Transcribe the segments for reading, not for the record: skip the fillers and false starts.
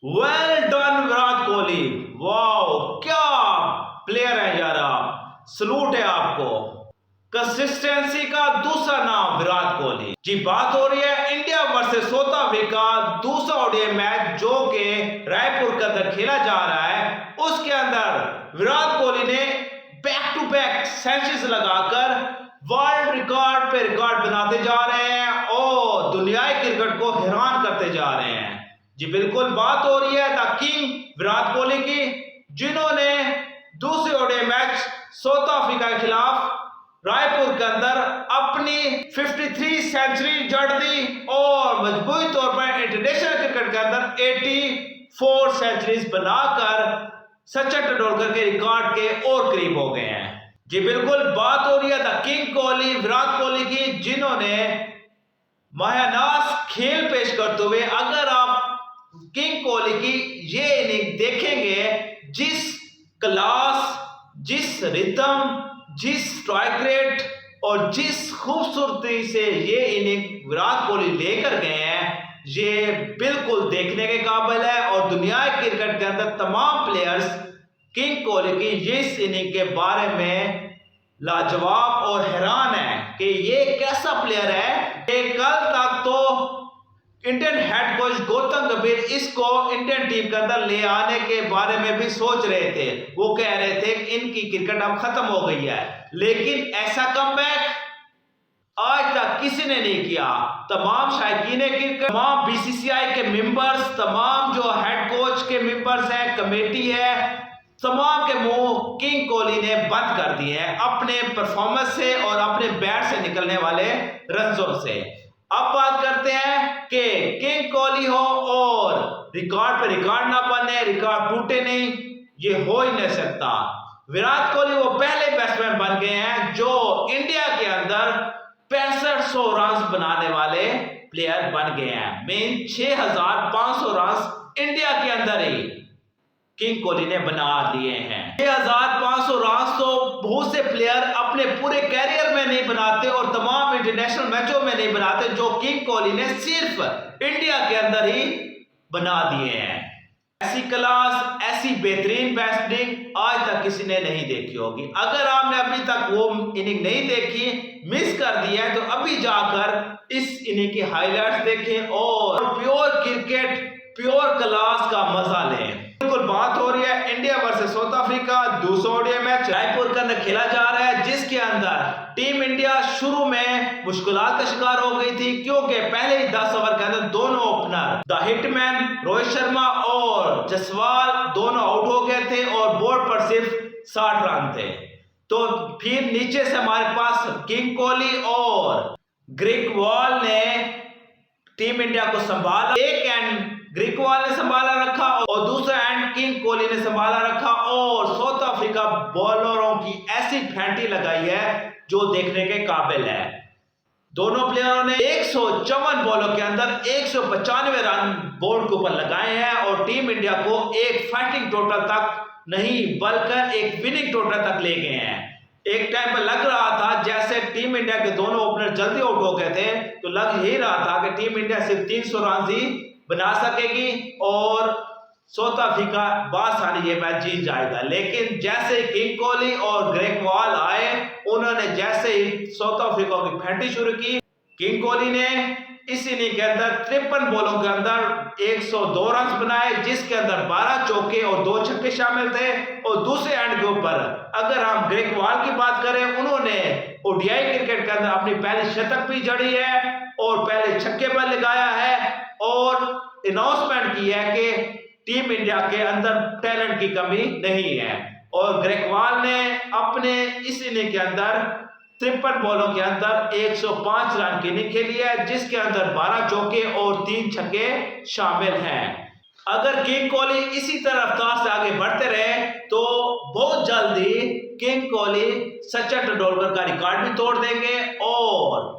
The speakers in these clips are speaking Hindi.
Well done Virat Kohli. Wow क्या प्लेयर है यार, आप सलूट है आपको। कंसिस्टेंसी का दूसरा नाम विराट कोहली जी। बात हो रही है इंडिया वर्सेस साउथ अफ्रीका, दूसरा ओडीआई मैच जो कि रायपुर के अंदर खेला जा रहा है। उसके अंदर विराट कोहली ने बैक टू बैक सेंचुरीज लगाकर वर्ल्ड रिकॉर्ड पे रिकॉर्ड बनाते जा रहे हैं और दुनियाई क्रिकेट को हैरान करते जा रहे हैं जी। बिल्कुल बात हो रही है द किंग विराट कोहली की, जिन्होंने दूसरे ओडीआई मैच साउथ अफ्रीका के खिलाफ रायपुर के अंदर अपनी 53 सेंचुरी जड़ दी और मजबूती तौर पर इंटरनेशनल क्रिकेट के अंदर 84 सेंचुरीज बनाकर सचिन तेंदुलकर के रिकॉर्ड के और करीब हो गए हैं जी। बिल्कुल बात हो रही है द किंग कोहली विराट कोहली की, जिन्होंने महानास खेल पेश करते हुए, अगर आप किंग कोहली की ये इनिंग देखेंगे, जिस क्लास, जिस रिदम, जिस स्ट्राइक रेट और जिस खूबसूरती से ये इनिंग विराट कोहली लेकर गए हैं, ये बिल्कुल देखने के काबिल है। और दुनिया क्रिकेट के अंदर तमाम प्लेयर्स किंग कोहली की इस इनिंग के बारे में लाजवाब और हैरान है कि ये कैसा प्लेयर है कि कल तक तो इंडियन हेड कोच गौतम गंभीर इसको इंडियन टीम के अंदर ले आने के बारे में भी सोच रहे थे। वो कह रहे थे कि इनकी क्रिकेट अब खत्म हो गई है, लेकिन ऐसा कमबैक आज तक किसी ने नहीं किया। तमाम शायकीन क्रिकेट, तमाम बीसीसीआई के मेंबर्स, तमाम जो हेड कोच के मेंबर्स हैं, कमेटी है, तमाम के मुंह किंग कोहली ने बंद कर दिए हैं अपने परफॉर्मेंस से और अपने बैट से निकलने वाले रनों से। अब बात करते हैं कि किंग कोहली हो और रिकॉर्ड पे रिकॉर्ड ना बने, रिकॉर्ड टूटे नहीं, ये हो ही नहीं सकता। विराट कोहली वो पहले बैट्समैन बन गए हैं जो इंडिया के अंदर 6500 रन बनाने वाले प्लेयर बन गए हैं। मेन 6500 रन इंडिया के अंदर ही किंग कोहली ने बना दिए हैं। 6500 रन तो बहुत से प्लेयर अपने पूरे कैरियर में नहीं बनाते और तमाम इंटरनेशनल मैचों में नहीं बनाते, जो किंग कोहली ने सिर्फ इंडिया के अंदर ही बना दिए हैं। ऐसी क्लास, ऐसी बेहतरीन बैटिंग आज तक किसी ने नहीं देखी होगी। अगर आपने अभी तक वो इनिंग नहीं देखी, मिस कर दिया है, तो अभी जाकर इस इनिंग की हाइलाइट्स देखें और प्योर क्रिकेट, प्योर क्लास का मजा लें। बिल्कुल बात हो रही है इंडिया वर्सेस साउथ अफ्रीका, दूसरा ओडीआई मैच रायपुर के अंदर खेला जा रहा है, जिसके अंदर टीम इंडिया शुरू में मुश्किलात का शिकार हो गई थी, क्योंकि पहले ही 10 ओवर के अंदर दोनों opener the hitman Rohit Sharma और जसवाल दोनों आउट हो गए थे और बोर्ड पर सिर्फ 60 रन थे। तो फिर नीचे से हमारे पास किंग कोहली और ग्रेकवाल ने टीम इंडिया को संभाला। एक एंड ग्रेकवाल ने संभाला रखा और दूसरा एंड किंग कोहली ने संभाला रखा और साउथ अफ्रीका बॉलरों की ऐसी फेंटी लगाई है जो देखने के काबिल है। दोनों प्लेयरों ने 154 बॉलों के अंदर 195 रन बोर्ड के ऊपर लगाए हैं और टीम इंडिया को एक फाइटिंग टोटल तक नहीं बल्कि एक विनिंग टोटल तक ले गए हैं। एक टाइम पर लग रहा था जैसे टीम इंडिया के दोनों ओपनर जल्दी आउट हो गए थे, तो लग यही रहा था कि टीम इंडिया सिर्फ 300 रन ही बना सकेगी और साउथ अफ्रीका बासानी ये मैच जीत जाएगा। लेकिन जैसे ही किंग कोहली और ग्रेकवाल आए, उन्होंने जैसे ही साउथ अफ्रीका की फेंटी शुरू की, किंग कोहली ने इस इनिंग के अंदर 53 बॉलों के अंदर 102 रन बनाए, जिसके अंदर 12 चौके और 2 छक्के शामिल थे। और दूसरे एंड के ऊपर अगर हम ग्रेकवाल की बात करें, उन्होंने ओडीआई क्रिकेट के अंदर अपनी पहली शतक भी जड़ी है और पहले छक्के पर लगाया है और अनाउंसमेंट की है कि टीम इंडिया के अंदर टैलेंट की कमी नहीं है। और ग्रेकवाल ने अपने इस इनिंग के अंदर 53 बॉलों के अंदर 105 रन की इनिंग खेली है, जिसके अंदर 12 चौके और 3 छक्के शामिल हैं। अगर किंग कोहली इसी तरह रफ्तार से आगे बढ़ते रहे तो बहुत जल्दी किंग कोहली सचिन तेंदुलकर का रिकॉर्ड भी तोड़ देंगे और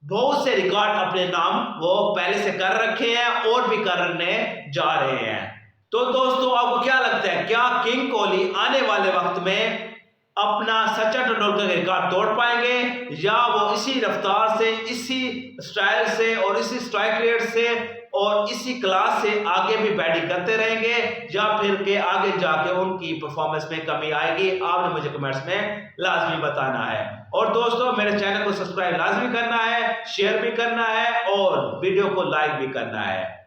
बहुत से रिकॉर्ड अपने नाम वो पहले से कर रखे हैं और भी करने जा रहे हैं। तो दोस्तों, आपको क्या लगता है, क्या किंग कोहली आने वाले वक्त में अपना सचिन तेंदुलकर का रिकॉर्ड तोड़ पाएंगे या वो इसी रफ्तार से, इसी स्टाइल से और इसी स्ट्राइक रेट से और इसी क्लास से आगे भी बैटिंग करते रहेंगे या फिर के आगे जाके उनकी परफॉर्मेंस में कमी आएगी, आपने मुझे कमेंट्स में लाजमी बताना है। और दोस्तों मेरे चैनल को सब्सक्राइब लाजमी करना है, शेयर भी करना है और वीडियो को लाइक भी करना है।